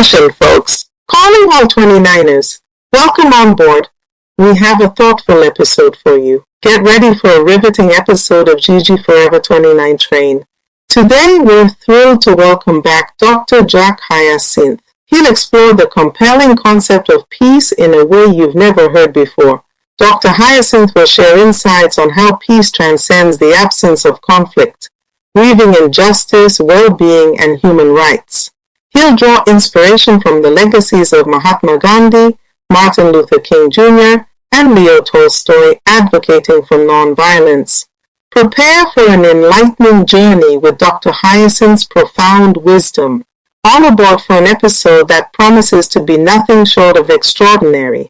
session, folks. Calling all 29ers. Welcome on board. We have a thoughtful episode for you. Get ready for a riveting episode of GG Forever 29 Train. Today, we're thrilled to welcome back Dr. Jacques Hyacinth. He'll explore the compelling concept of peace in a way you've never heard before. Dr. Hyacinth will share insights on how peace transcends the absence of conflict, weaving in justice, well-being, and human rights. He'll draw inspiration from the legacies of Mahatma Gandhi, Martin Luther King Jr., and Leo Tolstoy, advocating for nonviolence. Prepare for an enlightening journey with Dr. Hyacinth's profound wisdom. All aboard for an episode that promises to be nothing short of extraordinary.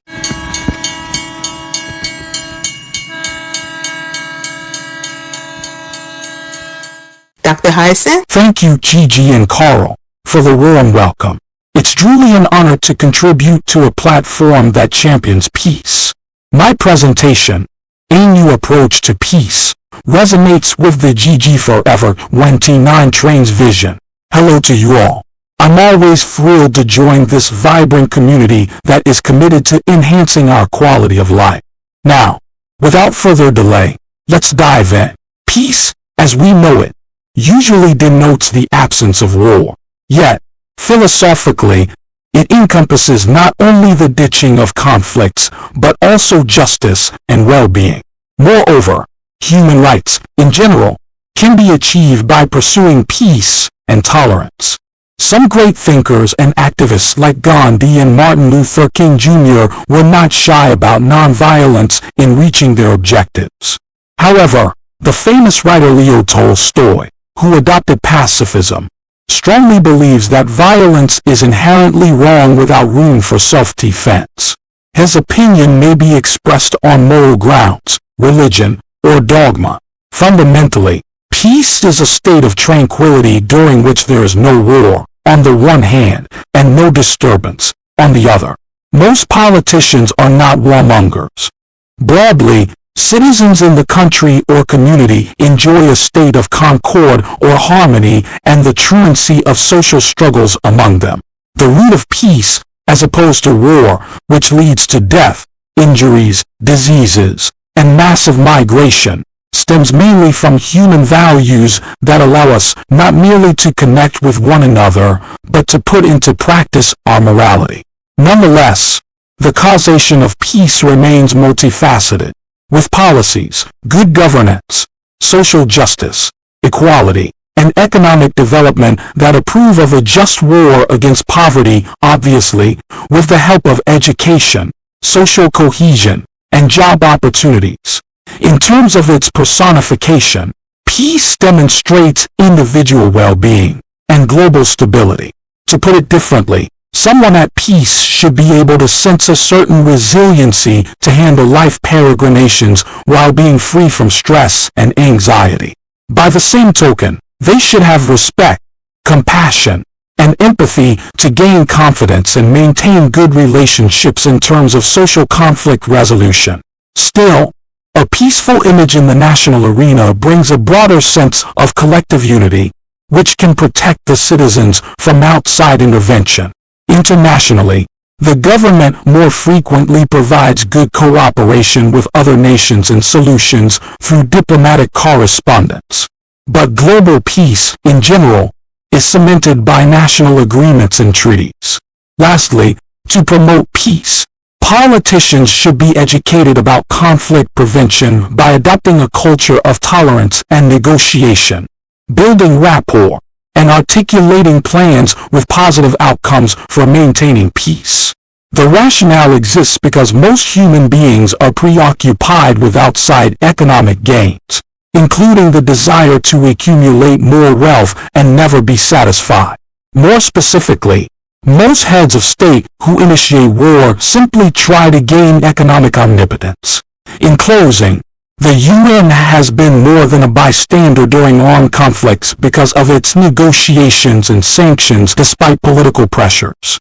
Dr. Hyacinth? Thank you, Gigi and Carl, for the warm welcome. It's truly an honor to contribute to a platform that champions peace. My presentation, A New Approach to Peace, resonates with the GG Forever 29 Train's vision. Hello to you all. I'm always thrilled to join this vibrant community that is committed to enhancing our quality of life. Now, without further delay, let's dive in. Peace, as we know it, usually denotes the absence of war. Yet, philosophically, it encompasses not only the ditching of conflicts, but also justice and well-being. Moreover, human rights, in general, can be achieved by pursuing peace and tolerance. Some great thinkers and activists like Gandhi and Martin Luther King Jr. were not shy about nonviolence in reaching their objectives. However, the famous writer Leo Tolstoy, who adopted pacifism, strongly believes that violence is inherently wrong without room for self-defense. His opinion may be expressed on moral grounds, religion, or dogma. Fundamentally, peace is a state of tranquility during which there is no war, on the one hand, and no disturbance, on the other. Most politicians are not warmongers. Broadly, citizens in the country or community enjoy a state of concord or harmony and the truancy of social struggles among them. The root of peace, as opposed to war, which leads to death, injuries, diseases, and massive migration, stems mainly from human values that allow us not merely to connect with one another, but to put into practice our morality. Nonetheless, the causation of peace remains multifaceted, with policies, good governance, social justice, equality, and economic development that approve of a just war against poverty, obviously, with the help of education, social cohesion, and job opportunities. In terms of its personification, peace demonstrates individual well-being and global stability. To put it differently, someone at peace should be able to sense a certain resiliency to handle life peregrinations while being free from stress and anxiety. By the same token, they should have respect, compassion, and empathy to gain confidence and maintain good relationships in terms of social conflict resolution. Still, a peaceful image in the national arena brings a broader sense of collective unity, which can protect the citizens from outside intervention. Internationally, the government more frequently provides good cooperation with other nations and solutions through diplomatic correspondence. But global peace, in general, is cemented by national agreements and treaties. Lastly, to promote peace, politicians should be educated about conflict prevention by adopting a culture of tolerance and negotiation, building rapport, and articulating plans with positive outcomes for maintaining peace. The rationale exists because most human beings are preoccupied with outside economic gains, including the desire to accumulate more wealth and never be satisfied. More specifically, most heads of state who initiate war simply try to gain economic omnipotence. In closing, the UN has been more than a bystander during armed conflicts because of its negotiations and sanctions despite political pressures.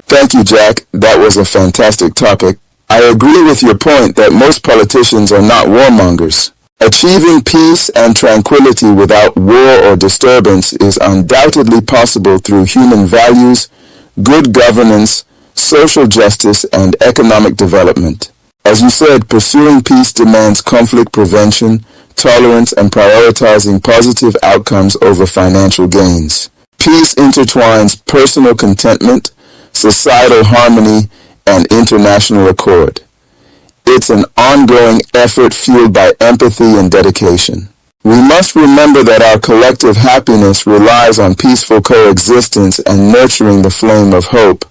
Thank you, Jack. That was a fantastic topic. I agree with your point that most politicians are not warmongers. Achieving peace and tranquility without war or disturbance is undoubtedly possible through human values, good governance, social justice, and economic development. As you said, pursuing peace demands conflict prevention, tolerance, and prioritizing positive outcomes over financial gains. Peace intertwines personal contentment, societal harmony, and international accord. It's an ongoing effort fueled by empathy and dedication. We must remember that our collective happiness relies on peaceful coexistence and nurturing the flame of hope,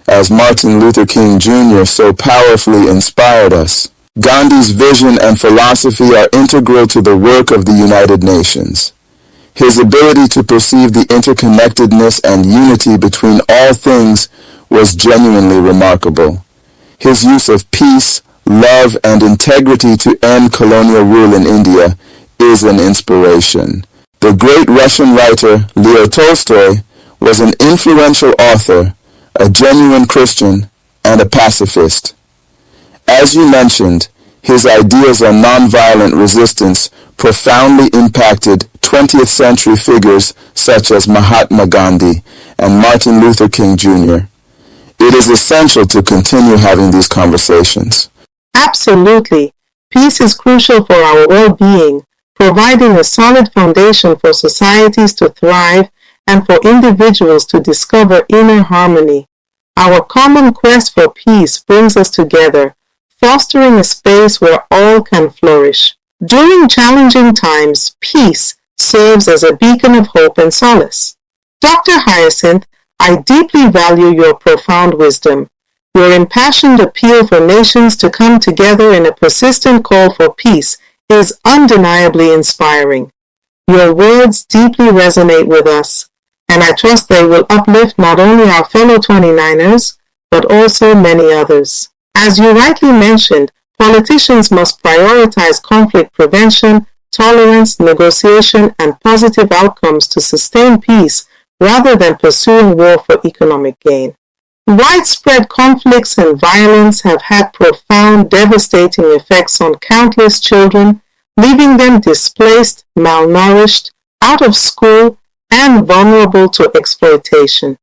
as Martin Luther King Jr. so powerfully inspired us. Gandhi's vision and philosophy are integral to the work of the United Nations. His ability to perceive the interconnectedness and unity between all things was genuinely remarkable. His use of peace, love, and integrity to end colonial rule in India is an inspiration. The great Russian writer Leo Tolstoy was an influential author, a genuine Christian, and a pacifist. As you mentioned, his ideas on nonviolent resistance profoundly impacted 20th century figures such as Mahatma Gandhi and Martin Luther King Jr. It is essential to continue having these conversations. Absolutely. Peace is crucial for our well-being, providing a solid foundation for societies to thrive and for individuals to discover inner harmony. Our common quest for peace brings us together, fostering a space where all can flourish. During challenging times, peace serves as a beacon of hope and solace. Dr. Hyacinth, I deeply value your profound wisdom. Your impassioned appeal for nations to come together in a persistent call for peace is undeniably inspiring. Your words deeply resonate with us, and I trust they will uplift not only our fellow 29ers, but also many others. As you rightly mentioned, politicians must prioritize conflict prevention, tolerance, negotiation, and positive outcomes to sustain peace rather than pursuing war for economic gain. Widespread conflicts and violence have had profound, devastating effects on countless children, leaving them displaced, malnourished, out of school, and vulnerable to exploitation.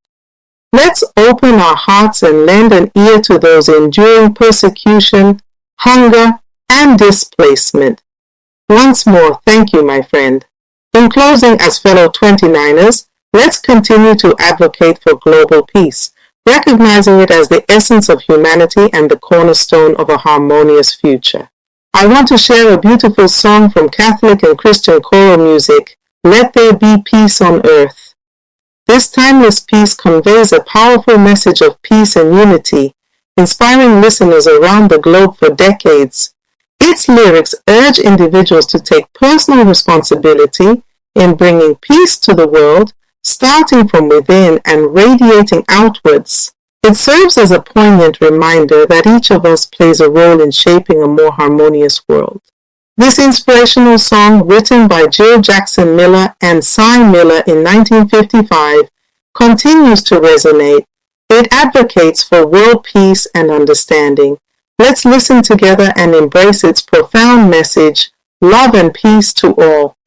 Let's open our hearts and lend an ear to those enduring persecution, hunger, and displacement. Once more, thank you, my friend. In closing, as fellow 29ers, let's continue to advocate for global peace, recognizing it as the essence of humanity and the cornerstone of a harmonious future. I want to share a beautiful song from Catholic and Christian choral music, Let There Be Peace on Earth. This timeless piece conveys a powerful message of peace and unity, inspiring listeners around the globe for decades. Its lyrics urge individuals to take personal responsibility in bringing peace to the world, starting from within and radiating outwards. It serves as a poignant reminder that each of us plays a role in shaping a more harmonious world. This inspirational song, written by Jill Jackson Miller and Cy Miller in 1955, continues to resonate. It advocates for world peace and understanding. Let's listen together and embrace its profound message, love and peace to all.